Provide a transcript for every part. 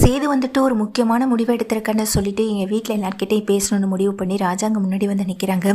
சேது வந்துட்டு ஒரு முக்கியமான முடிவு எடுத்திருக்கேன்னு சொல்லிட்டு எங்கள் வீட்டில் எல்லாருக்கிட்டையும் பேசணும்னு முடிவு பண்ணி ராஜாங்க முன்னாடி வந்து நிற்கிறாங்க.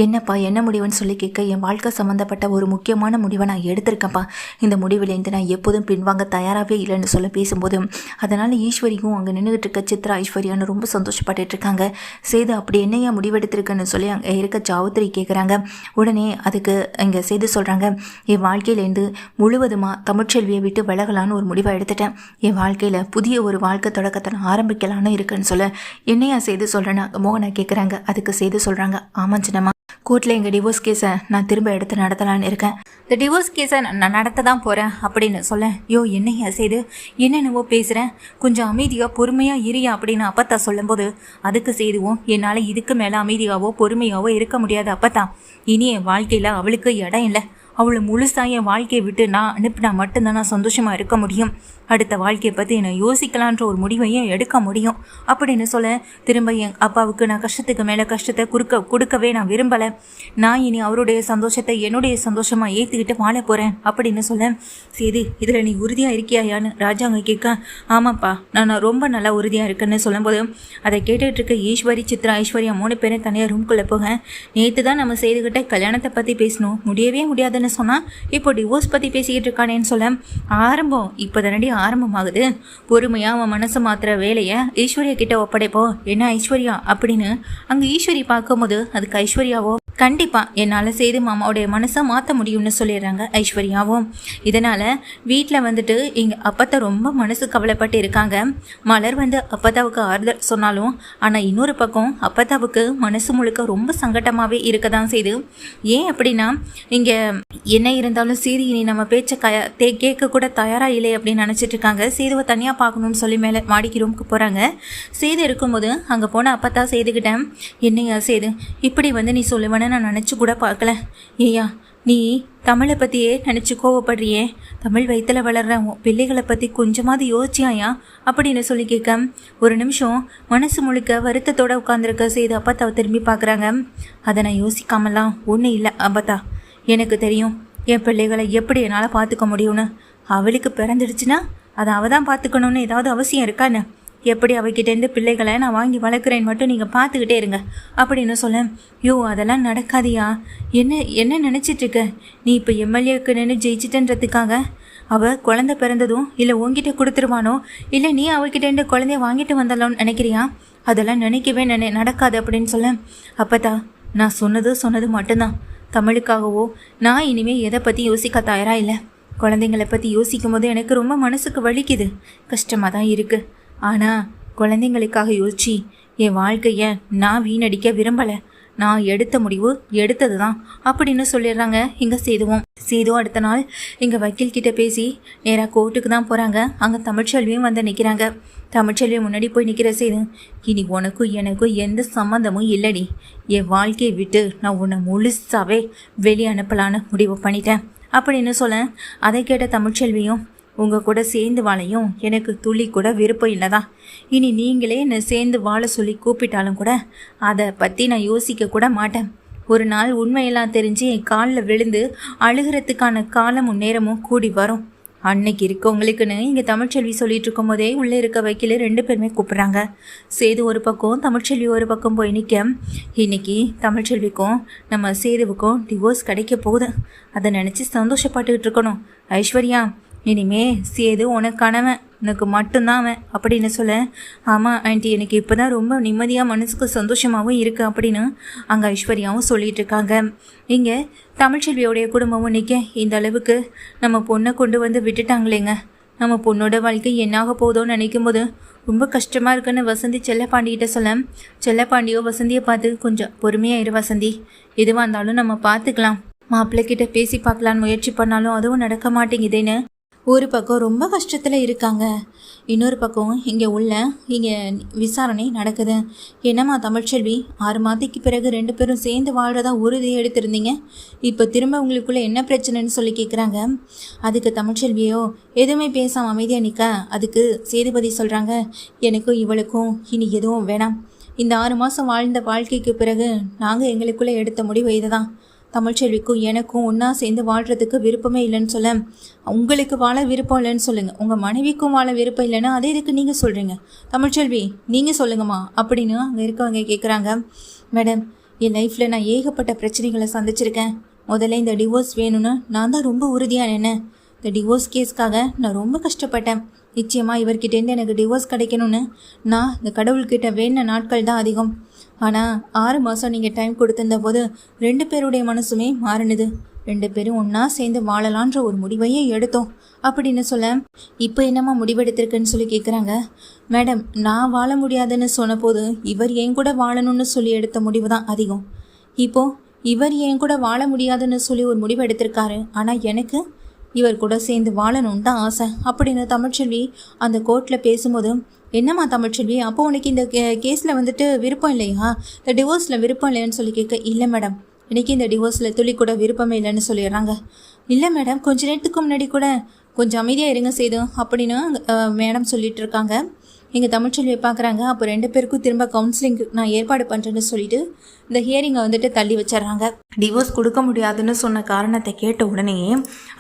என்னப்பா என்ன முடிவுன்னு சொல்லி கேட்க, என் வாழ்க்கை சம்மந்தப்பட்ட ஒரு முக்கியமான முடிவை நான் எடுத்திருக்கேன்ப்பா. இந்த முடிவிலேருந்து நான் எப்போதும் பின்வாங்க தயாராகவே இல்லைன்னு சொல்ல பேசும்போது, அதனால் ஈஸ்வரியும் அங்கே நின்றுகிட்டு இருக்க சித்ரா ஐஸ்வர்யான்னு ரொம்ப சந்தோஷப்பட்டுட்டு இருக்காங்க. சேது அப்படி என்னையா முடிவெடுத்திருக்குன்னு சொல்லி அங்கே இருக்க ஜாவுத்திரி கேட்குறாங்க. உடனே அதுக்கு இங்கே சேது சொல்கிறாங்க, என் வாழ்க்கையிலேருந்து முழுவதுமாக தமிழ்ச்செல்வியை விட்டு விலகலான்னு ஒரு முடிவை எடுத்துட்டேன். என் வாழ்க்கையில் புதிய ஒரு வாழ்க்கை தொடக்கத்தை நான் ஆரம்பிக்கலான்னு இருக்குன்னு சொல்ல, என்னையா செய்து சொல்கிறேன்னா மோகனா கேட்குறாங்க. அதுக்கு செய்து சொல்கிறாங்க, ஆமாம் சின்னம்மா, கோர்ட்டில் எங்கள் டிவோர்ஸ் கேஸை நான் திரும்ப எடுத்து நடத்தலான்னு இருக்கேன். இந்த டிவோர்ஸ் கேஸை நான் நடத்த தான் போகிறேன் அப்படின்னு சொல்ல, யோ என்னையா செய்து என்னென்னவோ பேசுகிறேன், கொஞ்சம் அமைதியாக பொறுமையாக இரியா அப்படின்னு அப்பத்தா சொல்லும்போது, அதுக்கு செய்துவோம் என்னால் இதுக்கு மேலே அமைதியாவோ பொறுமையாவோ இருக்க முடியாது அப்பத்தா. இனி என் வாழ்க்கையில் அவளுக்கு இடம் இல்லை. அவளை முழுசாக என் வாழ்க்கையை விட்டு நான் அனுப்பினா மட்டும்தான் நான் சந்தோஷமாக இருக்க முடியும். அடுத்த வாழ்க்கையை பற்றி என்னை யோசிக்கலான்ற ஒரு முடிவையும் எடுக்க முடியும் அப்படின்னு சொல்ல, திரும்ப என் அப்பாவுக்கு நான் கஷ்டத்துக்கு மேலே கஷ்டத்தை கொடுக்கவே நான் விரும்பலை. நான் இனி அவருடைய சந்தோஷத்தை என்னுடைய சந்தோஷமாக ஏற்றுக்கிட்டு வாழ போகிறேன் அப்படின்னு சொல்ல, சரி இதில் நீ உறுதியாக இருக்கியாயான்னு ராஜாங்க கேட்க, ஆமாப்பா நான் ரொம்ப நல்லா உறுதியாக இருக்கேன்னு சொல்லும்போது, அதை கேட்டுட்டு இருக்க ஈஸ்வரி சித்ரா ஐஸ்வர்யா 3 பேரும் தனியாக ரூம்குள்ளே போக, நேற்று தான் நம்ம செய்துக்கிட்ட கல்யாணத்தை பற்றி பேசணும், முடியவே முடியாதுன்னு சொன்னால் இப்போ டிவோர்ஸ் பற்றி பேசிக்கிட்டு இருக்கானேன்னு சொல்ல, ஆரம்பம் இப்போ தானடி ஆரம்பமாகுது, பொறுமையாக அவன் மனசை மாத்திர வேலையை ஐஸ்வர்யா கிட்ட ஒப்படைப்போ என்ன ஐஸ்வர்யா அப்படின்னு அங்கே ஈஸ்வரி பார்க்கும்போது, அதுக்கு ஐஸ்வர்யாவோ கண்டிப்பாக என்னால் செய்து மாமாவுடைய மனசை மாற்ற முடியும்னு சொல்லிடுறாங்க ஐஸ்வர்யாவும். இதனால் வீட்டில் வந்துட்டு எங்கள் அப்பத்தா ரொம்ப மனசு கவலைப்பட்டு இருக்காங்க. மலர் வந்து அப்பத்தாவுக்கு ஆறுதல் சொன்னாலும், ஆனால் இன்னொரு பக்கம் அப்பத்தாவுக்கு மனசு முழுக்க ரொம்ப சங்கட்டமாகவே இருக்க தான் செய்யுது. ஏன் அப்படின்னா, இங்கே என்ன இருந்தாலும் சரி இனி நம்ம பேச்சை கேட்க கூட தயாராக இல்லை அப்படின்னு நினச்சிட்டு இருக்காங்க. சேதுவை தனியாக பார்க்கணும்னு சொல்லி மேலே மாடிக்கு ரூமுக்கு போகிறாங்க. சேது இருக்கும்போது அங்கே போன அப்பத்தா சேதுக்கிட்டேன், என்னையா சேது இப்படி வந்து நீ சொல்லுவேன்னு நான் நினச்சி கூட பார்க்கல. ஏயா நீ தமிழை பற்றியே நினச்சி கோவப்படுறியே, தமிழ் வயிற்றில் வளர்ற பிள்ளைகளை பற்றி கொஞ்சமாவது யோசிச்சியாயா அப்படின்னு சொல்லி கேட்க, ஒரு நிமிஷம் மனசு முழுக்க வருத்தத்தோடு உட்காந்துருக்க செய்து அப்பத்தாவை திரும்பி பார்க்குறாங்க. அதை நான் யோசிக்காமலாம் ஒன்றும் இல்லை அப்பத்தா, எனக்கு தெரியும் என் பிள்ளைகளை எப்படி என்னால் பார்த்துக்க முடியும்னு. அவளுக்கு பிறந்துடுச்சுன்னா அதை அவள் தான் பார்த்துக்கணுன்னு ஏதாவது அவசியம் இருக்கான்னு, எப்படி அவகிட்டேருந்து பிள்ளைகளை நான் வாங்கி வளர்க்குறேன்னு மட்டும் நீங்கள் பார்த்துக்கிட்டே இருங்க அப்படின்னு சொல்ல, யோ அதெல்லாம் நடக்காதியா, என்ன நினச்சிட்ருக்க நீ? இப்போ எம்எல்ஏக்கு நின்று ஜெயிச்சிட்டன்றதுக்காக அவள் குழந்தை பிறந்ததும் இல்லை உங்ககிட்ட கொடுத்துருவானோ, இல்லை நீ அவகிட்டேருந்து குழந்தைய வாங்கிட்டு வந்தலான்னு நினைக்கிறியா? அதெல்லாம் நினைக்கவே நடக்காது அப்படின்னு சொல்ல, அப்போதான் நான் சொன்னது மட்டும்தான். தமிழுக்காகவோ நான் இனிமேல் எதை பற்றி யோசிக்க தயாராக இல்லை. குழந்தைங்களை பற்றி யோசிக்கும் போது எனக்கு ரொம்ப மனசுக்கு வலிக்குது, கஷ்டமாக தான் இருக்குது. ஆனால் குழந்தைங்களுக்காக யோசிச்சு என் வாழ்க்கையை நான் வீணடிக்க விரும்பலை. நான் எடுத்த முடிவு எடுத்தது தான் அப்படின்னு சொல்லிடுறாங்க. இங்கே சேதுவும் அடுத்த நாள் இங்கே வக்கீல்கிட்ட பேசி நேராக கோர்ட்டுக்கு தான் போகிறாங்க. அங்கே தமிழ்ச்செல்வியும் வந்து நிற்கிறாங்க. தமிழ்ச்செல்வி முன்னாடி போய் நிற்கிற சேது, இனி உனக்கும் எனக்கும் எந்த சம்மந்தமும் இல்லடி. என் வாழ்க்கையை விட்டு நான் உன்னை முழுசாவே வெளியே அனுப்பலான்னு முடிவு பண்ணிட்டேன் அப்படின்னு சொல்ல, அதை கேட்ட தமிழ்ச்செல்வியும், உங்கள் கூட சேர்ந்து வாழையும் எனக்கு துளி கூட விருப்பம் இல்லைதான். இனி நீங்களே என்னை சேர்ந்து வாழ சொல்லி கூப்பிட்டாலும் கூட அதை பற்றி நான் யோசிக்க கூட மாட்டேன். ஒரு நாள் உண்மையெல்லாம் தெரிஞ்சு என் காலில் விழுந்து அழுகிறதுக்கான காலமும் நேரமும் கூடி வரும். அன்னைக்கு இருக்கவங்களுக்குன்னு இங்கே தமிழ்ச்செல்வி சொல்லிட்டு இருக்கும் போதே உள்ளே இருக்க வக்கீல் 2 பேருமே கூப்பிட்றாங்க. சேது ஒரு பக்கம் தமிழ்ச்செல்வி ஒரு பக்கம் போய் நிற்க, இன்னைக்கு தமிழ்ச்செல்விக்கும் நம்ம சேதுவுக்கும் டிவோர்ஸ் கிடைக்க போகுது. அதை நினச்சி சந்தோஷப்பட்டுக்கிட்டு இருக்கணும். ஐஸ்வர்யா இனிமே சேது உனக்கானவன், உனக்கு மட்டும்தான் அவன் அப்படின்னு சொல்ல, ஆமாம் ஆண்டி எனக்கு இப்போ தான் ரொம்ப நிம்மதியாக மனசுக்கு சந்தோஷமாகவும் இருக்குது அப்படின்னு அங்கே ஐஸ்வர்யாவும் சொல்லிகிட்டு இருக்காங்க. இங்கே தமிழ்ச்செல்வியோடைய குடும்பமும் நிற்க, இந்த அளவுக்கு நம்ம பொண்ணை கொண்டு வந்து விட்டுட்டாங்களேங்க, நம்ம பொண்ணோட வாழ்க்கை என்னாக போதோன்னு நினைக்கும் போது ரொம்ப கஷ்டமாக இருக்குன்னு வசந்தி செல்லப்பாண்டிகிட்ட சொல்ல, செல்லப்பாண்டியோ வசந்தியை பார்த்து, கொஞ்சம் பொறுமையாக இரு வசந்தி, எதுவாக இருந்தாலும் நம்ம பார்த்துக்கலாம், மாப்பிள்ளைக்கிட்ட பேசி பார்க்கலான்னு முயற்சி பண்ணாலும் அதுவும் நடக்க மாட்டேங்குதேன்னு ஒரு பக்கம் ரொம்ப கஷ்டத்தில் இருக்காங்க. இன்னொரு பக்கம் இங்கே விசாரணை நடக்குது. என்னம்மா தமிழ்ச்செல்வி, 6 மாதத்துக்கு பிறகு 2 பேரும் சேர்ந்து வாழ்கிறதா உறுதியை எடுத்திருந்தீங்க, இப்போ திரும்ப உங்களுக்குள்ளே என்ன பிரச்சனைன்னு சொல்லி கேட்குறாங்க. அதுக்கு தமிழ்ச்செல்வியோ எதுவுமே பேசாமல் அமைதியாக நிற்க, அதுக்கு சேதுபதி சொல்கிறாங்க, எனக்கும் இவளுக்கும் இனி எதுவும் வேணாம். இந்த 6 மாதம் வாழ்ந்த வாழ்க்கைக்கு பிறகு நாங்கள் எங்களுக்குள்ளே எடுத்த முடிவு இதுதான். தமிழ்ச்செல்விக்கும் எனக்கும் ஒன்றா சேர்ந்து வாழ்கிறதுக்கு விருப்பமே இல்லைன்னு சொல்ல, உங்களுக்கு வாழ விருப்பம் இல்லைன்னு சொல்லுங்கள், உங்கள் மனைவிக்கும் வாழ விருப்பம் இல்லைன்னா அதே இதுக்கு நீங்கள் சொல்கிறீங்க, தமிழ்ச்செல்வி நீங்கள் சொல்லுங்கம்மா அப்படின்னு அங்கே இருக்கவங்க கேட்குறாங்க. மேடம், என் லைஃப்பில் நான் ஏகப்பட்ட பிரச்சனைகளை சந்திச்சிருக்கேன். முதல்ல இந்த டிவோர்ஸ் வேணும்னு நான் தான் ரொம்ப உறுதியாக நின்னேன். இந்த டிவோர்ஸ் கேஸ்க்காக நான் ரொம்ப கஷ்டப்பட்டேன். நிச்சயமாக இவர்கிட்டேருந்து எனக்கு டிவோர்ஸ் கிடைக்கணும்னு நான் இந்த கடவுள்கிட்ட வேண்டின நாட்கள் தான் அதிகம். ஆனால் 6 மாதம் நீங்கள் டைம் கொடுத்திருந்த போது 2 பேருடைய மனசுமே மாறினது. 2 பேரும் ஒன்றா சேர்ந்து வாழலான்ற ஒரு முடிவையே எடுத்தோம் அப்படின்னு சொல்ல, இப்போ என்னம்மா முடிவெடுத்திருக்குன்னு சொல்லி கேட்குறாங்க. மேடம், நான் வாழ முடியாதுன்னு சொன்ன போது இவர் என் கூட வாழணும்னு சொல்லி எடுத்த முடிவு தான் அதிகம். இப்போது இவர் என் கூட வாழ முடியாதுன்னு சொல்லி ஒரு முடிவு எடுத்திருக்காரு. ஆனால் எனக்கு இவர் கூட சேர்ந்து வாழணும்னு தான் ஆசை அப்படின்னு தமிழ்ச்செல்வி அந்த கோர்ட்டில் பேசும்போது, என்னம்மா தமிழ்ச்செல்வி, அப்போ உனக்கு இந்த கேஸில் வந்துட்டு விருப்பம் இல்லையா, இந்த டிவோர்ஸில் விருப்பம் இல்லைன்னு சொல்லி கேட்க, இல்லை மேடம் எனக்கு இந்த டிவோர்ஸில் துளி கூட விருப்பமே இல்லைன்னு சொல்லிடுறாங்க. இல்லை மேடம், கொஞ்ச நேரத்துக்கு முன்னாடி கூட கொஞ்சம் அமைதியாக இருங்க செய்து அப்படின்னு மேடம் சொல்லிட்டு இருக்காங்க. எங்கள் தமிழ்ச்செல்வியை பார்க்குறாங்க. அப்போ 2 பேருக்கும் திரும்ப கவுன்சிலிங் நான் ஏற்பாடு பண்ணுறேன்னு சொல்லிட்டு இந்த ஹியரிங்கை வந்துட்டு தள்ளி வச்சிடறாங்க. டிவோர்ஸ் கொடுக்க முடியாதுன்னு சொன்ன காரணத்தை கேட்ட உடனே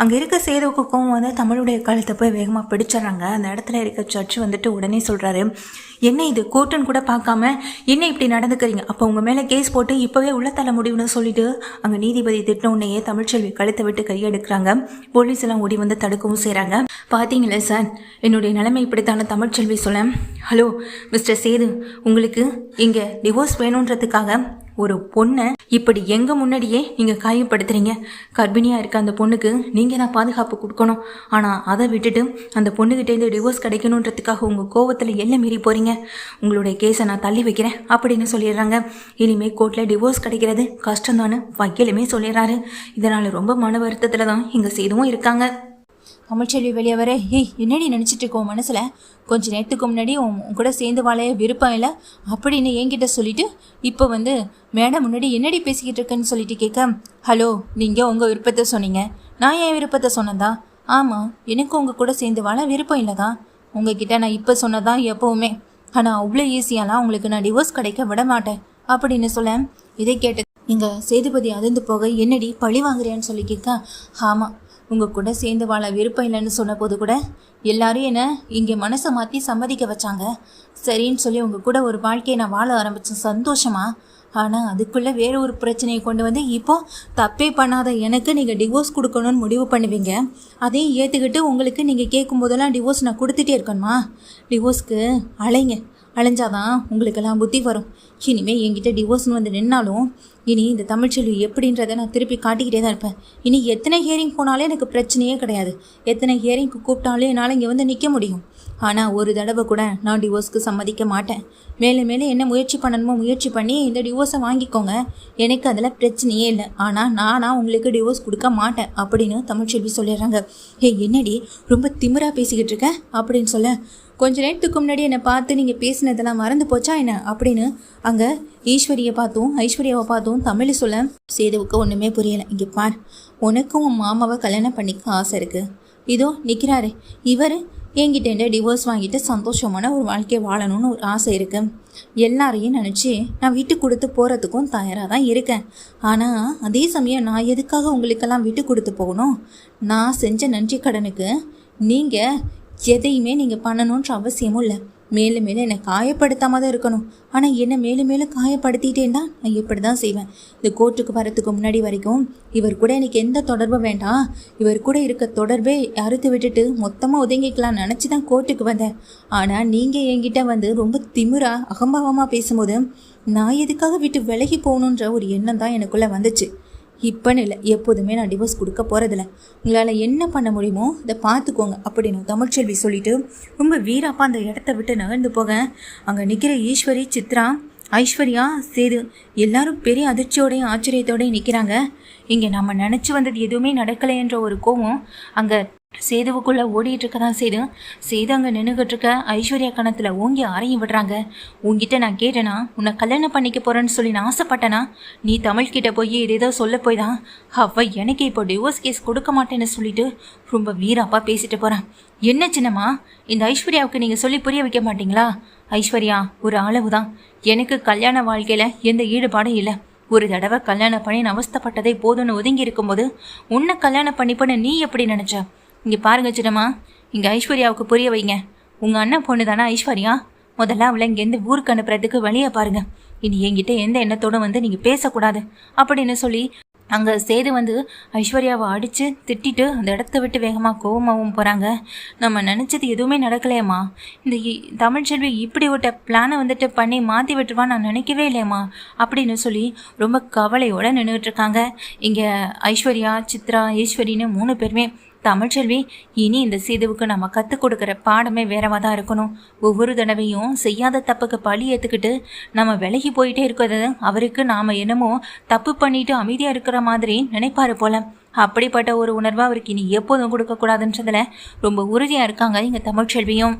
அங்கே இருக்க சேதுவுக்கும் வந்து தமிழுடைய கழுத்தை போய் வேகமாக பிடிச்சிட்றாங்க. அந்த இடத்துல இருக்க ஜட்ஜ் வந்துட்டு உடனே சொல்கிறாரு, என்ன இது கோர்ட்டுன்னு கூட பார்க்காம என்ன இப்படி நடந்துக்கிறீங்க, அப்போ உங்கள் மேலே கேஸ் போட்டு இப்போவே உள்ள தள்ள முடியும்னு சொல்லிட்டு அங்கே நீதிபதி திட்டின உடனேயே தமிழ்ச்செல்வி கழுத்தை விட்டு கையெடுக்கிறாங்க. போலீஸ் எல்லாம் ஓடி வந்து தடுக்கவும் செய்கிறாங்க. பார்த்தீங்களே சார், என்னுடைய நிலைமை இப்படித்தான தமிழ்ச்செல்வி சொல்ல, ஹலோ மிஸ்டர் சேது, உங்களுக்கு இங்கே டிவோர்ஸ் வேணுன்றதுக்காக ஒரு பொண்ணை இப்படி எங்கள் முன்னாடியே நீங்கள் காயப்படுத்துறீங்க. கர்ப்பிணியாக இருக்க அந்த பொண்ணுக்கு நீங்கள் தான் பாதுகாப்பு கொடுக்கணும். ஆனால் அதை விட்டுட்டு அந்த பொண்ணுக்கிட்டேருந்து டிவோர்ஸ் கிடைக்கணுன்றதுக்காக உங்கள் கோவத்தில் எல்லாம் மீறி போகிறீங்க. உங்களுடைய கேஸை நான் தள்ளி வைக்கிறேன் அப்படின்னு சொல்லிடுறாங்க. இனிமேல் கோர்ட்டில் டிவோர்ஸ் கிடைக்கிறது கஷ்டம்தான்னு வக்கீலுமே சொல்லிடுறாரு. இதனால் ரொம்ப மன வருத்தத்தில் தான் இங்கே சேதுவும் இருக்காங்க. தமிழ்ச்செல்வி வெளியே வர, ஏய் என்னடி நினச்சிட்டு இருக்கோம் மனசில், கொஞ்சம் நேரத்துக்கு முன்னாடி உன் கூட சேர்ந்து வாழைய விருப்பம் இல்லை அப்படின்னு என்கிட்ட சொல்லிட்டு இப்போ வந்து மேடம் முன்னாடி என்னடி பேசிக்கிட்டு இருக்கேன்னு சொல்லிட்டு கேட்க, ஹலோ நீங்கள் உங்கள் விருப்பத்தை சொன்னீங்க, நான் என் விருப்பத்தை சொன்னதா? ஆமாம், எனக்கு உங்கள் கூட சேர்ந்து வாழ விருப்பம் இல்லை தான். உங்ககிட்ட நான் இப்போ சொன்னதான் எப்போவுமே, ஆனால் அவ்வளோ ஈஸியாலாம் உங்களுக்கு நான் டிவோர்ஸ் கிடைக்க விட மாட்டேன் அப்படின்னு சொல்ல, இதை கேட்டு இங்கே சேதுபதி அதிர்ந்து போக, என்னடி பழி வாங்குறியான்னு சொல்லி கேட்க, ஆமாம், உங்கள் கூட சேர்ந்து வாழ விருப்பம் இல்லைன்னு சொன்ன போது கூட எல்லாரும் என்ன இங்கே மனசை மாற்றி சம்மதிக்க வச்சாங்க. சரின்னு சொல்லி உங்கள் கூட ஒரு வாழ்க்கையை நான் வாழ ஆரம்பித்தேன் சந்தோஷமா. ஆனால் அதுக்குள்ளே வேறு ஒரு பிரச்சனையை கொண்டு வந்து இப்போது தப்பே பண்ணாத எனக்கு நீங்கள் டிவோர்ஸ் கொடுக்கணும்னு முடிவு பண்ணுவீங்க. அதையும் ஏற்றுக்கிட்டு உங்களுக்கு நீங்கள் கேட்கும் போதெல்லாம் டிவோர்ஸ் நான் கொடுத்துட்டே இருக்கணுமா? டிவோர்ஸ்க்கு அலைஞ்சாதான் உங்களுக்கெல்லாம் புத்தி வரும். இனிமேல் என்கிட்ட டிவோர்ஸ்னு வந்து நின்னாலும் இனி இந்த தமிழ்ச்செல்வி எப்படின்றத நான் திருப்பி காட்டிக்கிட்டே தான் இருப்பேன். இனி எத்தனை ஹியரிங் போனாலே எனக்கு பிரச்சனையே கிடையாது. எத்தனை ஹியரிங்க்கு கூப்பிட்டாலே என்னால் இங்கே வந்து நிற்க முடியும். ஆனால் ஒரு தடவை கூட நான் டிவோர்ஸ்க்கு சம்மதிக்க மாட்டேன். மேலே மேலே என்ன முயற்சி பண்ணணுமோ முயற்சி பண்ணி இந்த டிவோர்ஸை வாங்கிக்கோங்க, எனக்கு அதில் பிரச்சனையே இல்லை. ஆனால் நானாக உங்களுக்கு டிவோர்ஸ் கொடுக்க மாட்டேன் அப்படின்னு தமிழ்ச்செல்வி சொல்லிடுறாங்க. என்னடி ரொம்ப திமிராக பேசிக்கிட்டு இருக்க அப்படின்னு சொல்ல, கொஞ்ச நேரத்துக்கு முன்னாடி என்னை பார்த்து நீங்கள் பேசினதெல்லாம் மறந்து போச்சா என்ன அப்படின்னு அங்கே ஐஸ்வர்யாவை பார்த்தும் தமிழ் சொல்ல, சேதுவுக்கு ஒன்றுமே புரியலை. இங்கே பார், உனக்கும் உன் மாமாவை கல்யாணம் பண்ணிக்க ஆசை இருக்குது. இதோ நிற்கிறாரு இவர், என்கிட்ட டிவோர்ஸ் வாங்கிட்டு சந்தோஷமான ஒரு வாழ்க்கையை வாழணும்னு ஒரு ஆசை இருக்குது. எல்லாரையும் நினச்சி நான் விட்டு கொடுத்து போகிறதுக்கும் தயாராக தான் இருக்கேன். ஆனால் அதே சமயம் நான் எதுக்காக உங்களுக்கெல்லாம் விட்டு கொடுத்து போகணும்? நான் செஞ்ச நன்றி கடனுக்கு நீங்கள் எதையுமே நீங்கள் பண்ணணுன்ற அவசியமும் இல்லை. மேலும் மேலும் என்னை காயப்படுத்தாமல் தான் இருக்கணும். ஆனால் என்னை மேலும் மேலும் காயப்படுத்திட்டேன்னா நான் இப்படி தான் செய்வேன். இந்த கோர்ட்டுக்கு வரத்துக்கு முன்னாடி வரைக்கும் இவர் கூட எனக்கு எந்த தொடர்பும் வேண்டாம், இவர் கூட இருக்க தொடர்பே அறுத்து விட்டுட்டு மொத்தமாக ஒதுங்கிக்கலாம் நினச்சி தான் கோர்ட்டுக்கு வந்தேன். ஆனால் நீங்கள் என்கிட்ட வந்து ரொம்ப திமிராக அகம்பாவமாக பேசும்போது நான் எதுக்காக விட்டு விலகி போகணுன்ற ஒரு எண்ணம் தான் எனக்குள்ளே வந்துச்சு. இப்போன்னு இல்லை, எப்போதுமே நான் டிவோர்ஸ் கொடுக்க போகிறதில்ல. உங்களால் என்ன பண்ண முடியுமோ இதை பார்த்துக்கோங்க அப்படின்னு தமிழ்ச்செல்வி சொல்லிவிட்டு ரொம்ப வீராப்பா அந்த இடத்த விட்டு நகர்ந்து போக, அங்கே நிற்கிற ஈஸ்வரி, சித்ரா, ஐஸ்வர்யா, சேது எல்லாரும் பெரிய அதிர்ச்சியோடையும் ஆச்சரியத்தோடையும் நிற்கிறாங்க. இங்கே நம்ம நினச்சி வந்தது எதுவுமே நடக்கலைன்ற ஒரு கோவம் அங்கே சேதுவுக்குள்ளே ஓடிட்டு இருக்க தான் சேது அங்கே நின்றுக்கிட்டு இருக்க ஐஸ்வர்யா கணத்தில் ஓங்கி அறையும் விடுறாங்க. உங்ககிட்ட நான் கேட்டேனா, உன்னை கல்யாணம் பண்ணிக்க போகிறேன்னு சொல்லி நான் ஆசைப்பட்டேனா? நீ தமிழ்கிட்ட போய் ஏதேதோ சொல்ல போய் தான் அவ எனக்கு இப்போ டிவோர்ஸ் கேஸ் கொடுக்க மாட்டேன்னு சொல்லிட்டு ரொம்ப வீராப்பா பேசிட்டு போகிறான். என்ன சின்னம்மா, இந்த ஐஸ்வர்யாவுக்கு நீங்கள் சொல்லி புரிய வைக்க மாட்டீங்களா? ஐஸ்வர்யா ஒரு அளவு தான், எனக்கு கல்யாண வாழ்க்கையில் எந்த ஈடுபாடும் இல்லை. ஒரு தடவை கல்யாணம் பண்ணி அவஸ்தைப்பட்டதே போதும்னு ஒதுங்கி இருக்கும்போது உன்னை கல்யாணம் பண்ணிப்பன்னு நீ எப்படி நினைச்ச? இங்கே பாருங்க சின்னம்மா, இங்கே ஐஸ்வர்யாவுக்கு புரிய வைங்க. உங்கள் அண்ணன் பொண்ணு தானே ஐஸ்வர்யா, முதல்ல அவளை இங்கேருந்து ஊருக்கு அனுப்புறதுக்கு வழியை பாருங்க. இனி என்கிட்ட எந்த எண்ணத்தோடும் நீங்கள் பேசக்கூடாது அப்படின்னு சொல்லி அங்கே சேது ஐஸ்வர்யாவை அடித்து திட்டிட்டு அந்த இடத்த விட்டு வேகமாக கோவமாகவும் போகிறாங்க. நம்ம நினச்சது எதுவுமே நடக்கலையம்மா. இந்த தமிழ்ச்செல்வி இப்படி விட்ட பிளானை பண்ணி மாற்றி விட்டுருவான்னு நான் நினைக்கவே இல்லையம்மா அப்படின்னு சொல்லி ரொம்ப கவலையோடு நின்றுட்டு இருக்காங்க. இங்கே ஐஸ்வர்யா, சித்ரா, ஈஸ்வரின்னு 3 பேருமே தமிழ்ச்செல்வி, இனி இந்த சேதுவுக்கு நம்ம கற்றுக் கொடுக்குற பாடமே வேறவா தான் இருக்கணும். ஒவ்வொரு தடவையும் செய்யாத தப்புக்கு பழி ஏற்றுக்கிட்டு நம்ம விலகி போயிட்டே இருக்கிறது அவருக்கு நாம் என்னமோ தப்பு பண்ணிட்டு அமைதியாக இருக்கிற மாதிரி நினைப்பாரு போல. அப்படிப்பட்ட ஒரு உணர்வை அவருக்கு இனி எப்போதும் கொடுக்கக்கூடாதுன்றதில் ரொம்ப உறுதியாக இருக்காங்க இங்கே தமிழ்ச்செல்வியும்.